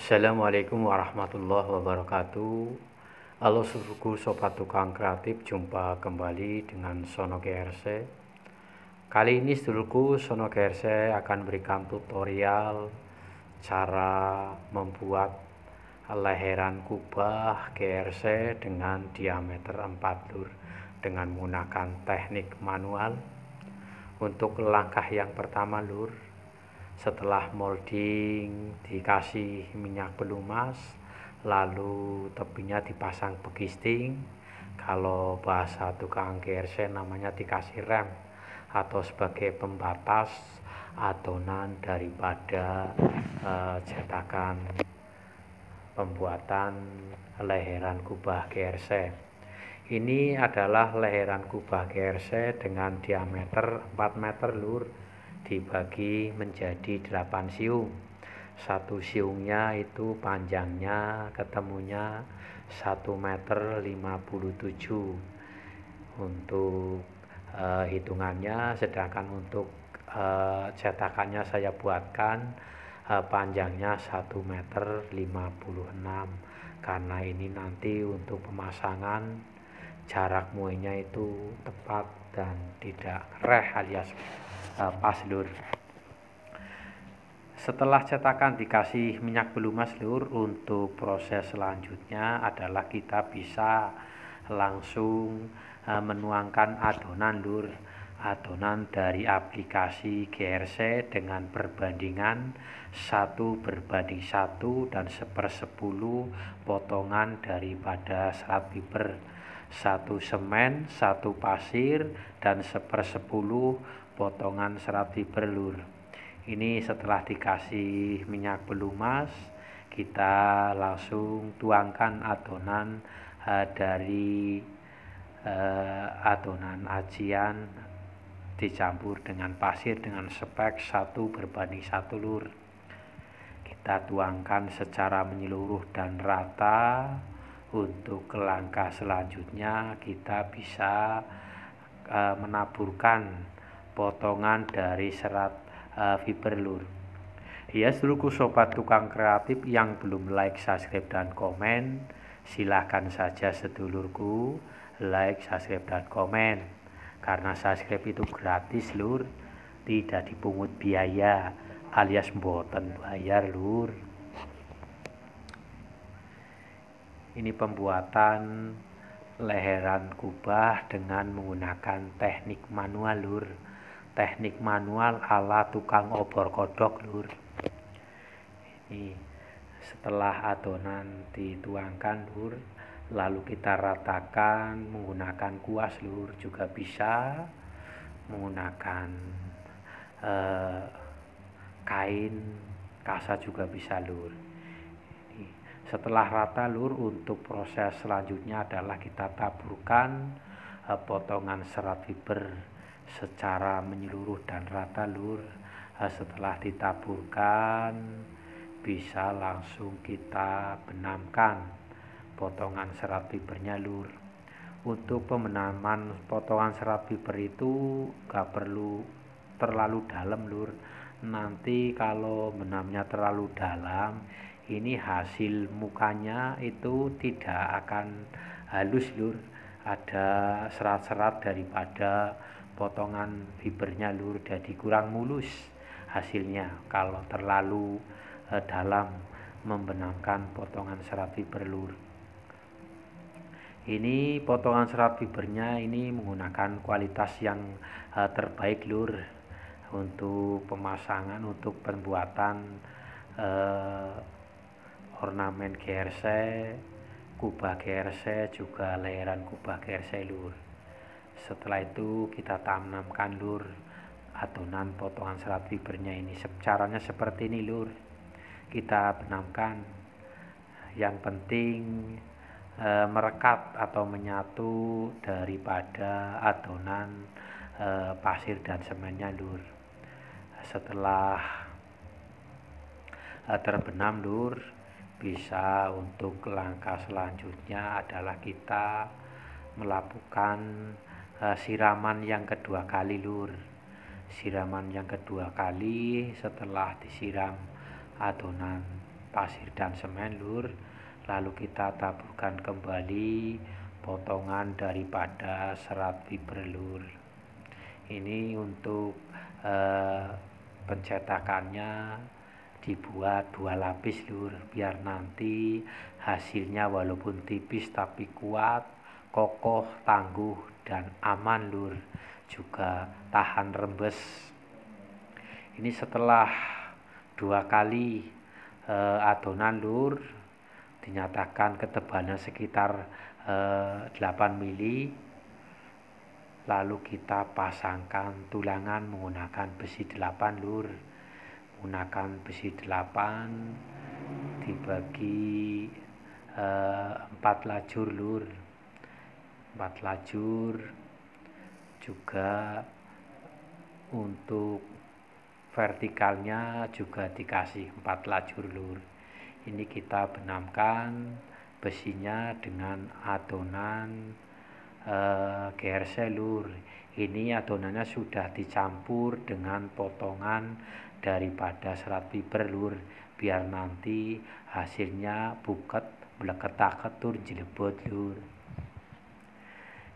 Assalamualaikum warahmatullahi wabarakatuh. Halo seluruhku sobat tukang kreatif, jumpa kembali dengan Sono GRC. Kali ini seluruhku Sono GRC akan berikan tutorial cara membuat leheran kubah GRC dengan diameter 4 lur dengan menggunakan teknik manual. Untuk langkah yang pertama lur, setelah molding dikasih minyak pelumas, lalu tepinya dipasang begisting. Kalau bahasa tukang GRC namanya dikasih rem atau sebagai pembatas adonan daripada cetakan pembuatan leheran kubah GRC. Ini adalah leheran kubah GRC dengan diameter 4 meter lur, dibagi menjadi 8 siung. Satu siungnya itu panjangnya ketemunya 1 meter 57 untuk hitungannya, sedangkan untuk cetakannya saya buatkan panjangnya 1 meter 56, karena ini nanti untuk pemasangan jarak muainya itu tepat dan tidak reh alias pas lur. Setelah cetakan dikasih minyak pelumas lur, untuk proses selanjutnya adalah kita bisa langsung menuangkan adonan lur. Adonan dari aplikasi GRC dengan perbandingan 1:1 dan 1/10 potongan daripada serat fiber, 1 semen, 1 pasir, dan 1/10 potongan serat fiber lur. Ini setelah dikasih minyak pelumas, kita langsung tuangkan adonan dari adonan ajian dicampur dengan pasir dengan spek 1:1 lur. Kita tuangkan secara menyeluruh dan rata. Untuk langkah selanjutnya kita bisa menaburkan potongan dari serat fiber lur. Ya seluruhku sobat tukang kreatif yang belum like, subscribe, dan komen, silahkan saja sedulurku like, subscribe, dan komen, karena subscribe itu gratis lur, tidak dipungut biaya alias mboten bayar lur. Ini pembuatan leheran kubah dengan menggunakan teknik manual lur. Teknik manual ala tukang obor kodok lur. Ini setelah adonan dituangkan lur, lalu kita ratakan menggunakan kuas lur, juga bisa menggunakan kain kasa juga bisa lur. Setelah rata lur, untuk proses selanjutnya adalah kita taburkan potongan serat fiber secara menyeluruh dan rata lur. Setelah ditaburkan, bisa langsung kita benamkan potongan serat fibernya lur. Untuk pembenaman potongan serat fiber itu gak perlu terlalu dalam lur. Nanti kalau benamnya terlalu dalam, ini hasil mukanya itu tidak akan halus lur. Ada serat-serat daripada potongan fibernya lur, jadi kurang mulus hasilnya kalau terlalu dalam membenamkan potongan serat fiber lur. Ini potongan serat fibernya ini menggunakan kualitas yang terbaik lur, untuk pemasangan, untuk pembuatan ornamen GRC, kubah GRC, juga leheran kubah GRC lur. Setelah itu kita tanamkan lur adonan potongan serat fibernya ini. Caranya seperti ini lur, kita benamkan. Yang penting merekat atau menyatu daripada adonan pasir dan semennya lur. Setelah terbenam lur, bisa untuk langkah selanjutnya adalah kita melakukan siraman yang kedua kali lur. Siraman yang kedua kali setelah disiram adonan pasir dan semen lur. Lalu kita taburkan kembali potongan daripada serat fiber lur. Ini untuk pencetakannya dibuat 2 lapis lur, biar nanti hasilnya walaupun tipis tapi kuat, kokoh, tangguh, dan aman lur, juga tahan rembes. Ini setelah 2 kali adonan lur, dinyatakan ketebalan sekitar 8 mili. Lalu kita pasangkan tulangan menggunakan besi 8 lur. Menggunakan besi 8 dibagi 4 lajur lur. 4 lajur. Juga untuk vertikalnya juga dikasih 4 lajur lur. Ini kita benamkan besinya dengan adonan GRC lur. Ini adonannya sudah dicampur dengan potongan daripada serat fiber lur, biar nanti hasilnya buket bleket-taket tur jelebot lur.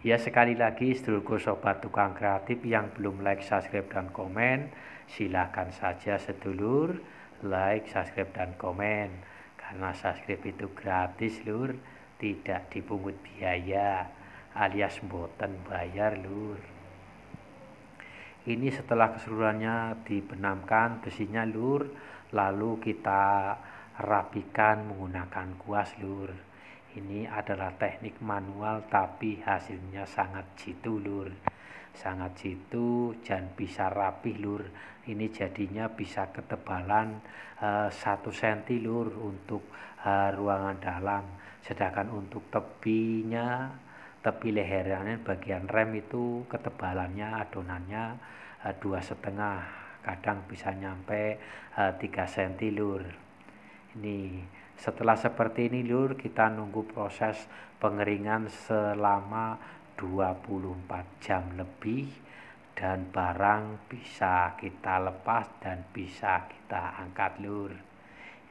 Ya, sekali lagi sedulurku sobat tukang kreatif yang belum like, subscribe, dan komen, silahkan saja sedulur like, subscribe, dan komen, karena subscribe itu gratis lur, tidak dipungut biaya alias mboten bayar lur. Ini setelah keseluruhannya dibenamkan besinya lur, lalu kita rapikan menggunakan kuas lur. Ini adalah teknik manual tapi hasilnya sangat jitu lur, sangat jitu dan bisa rapih lur. Ini jadinya bisa ketebalan 1 cm lur untuk ruangan dalam, sedangkan untuk tepinya, tepi leherannya bagian rem itu ketebalannya adonannya 2,5, kadang bisa nyampe 3 cm lur. Ini setelah seperti ini lur, kita nunggu proses pengeringan selama 24 jam lebih, dan barang bisa kita lepas dan bisa kita angkat lur.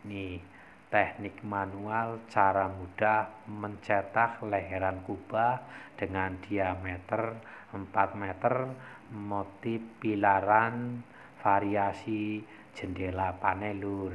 Ini teknik manual, cara mudah mencetak leheran kubah dengan diameter 4 meter, motif pilaran, variasi jendela panel lur.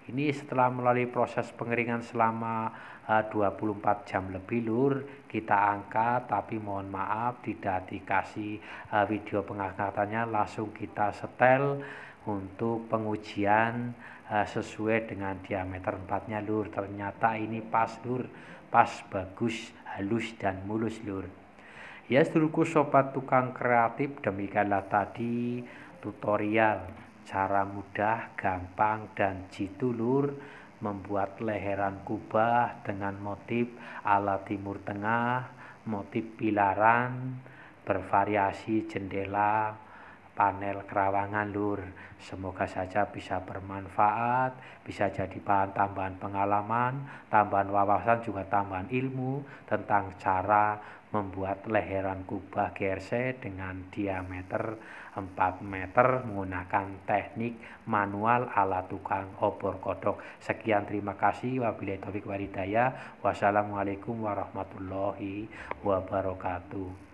Ini setelah melalui proses pengeringan selama 24 jam lebih lur, kita angkat, tapi mohon maaf tidak dikasih video pengangkatannya, langsung kita setel untuk pengujian sesuai dengan diameter 4-nya lur. Ternyata ini pas lur, pas, bagus, halus, dan mulus lur. Ya sedulurku sobat tukang kreatif, demikianlah tadi tutorial cara mudah, gampang, dan jitu lur membuat leheran kubah dengan motif ala Timur Tengah, motif pilaran, bervariasi jendela, panel kerawangan lur. Semoga saja bisa bermanfaat, bisa jadi bahan tambahan pengalaman, tambahan wawasan, juga tambahan ilmu tentang cara membuat leheran kubah GRC dengan diameter 4 meter menggunakan teknik manual ala tukang obor kodok. Sekian, terima kasih. Wabillahi taufiq wal hidayah. Wassalamualaikum warahmatullahi wabarakatuh.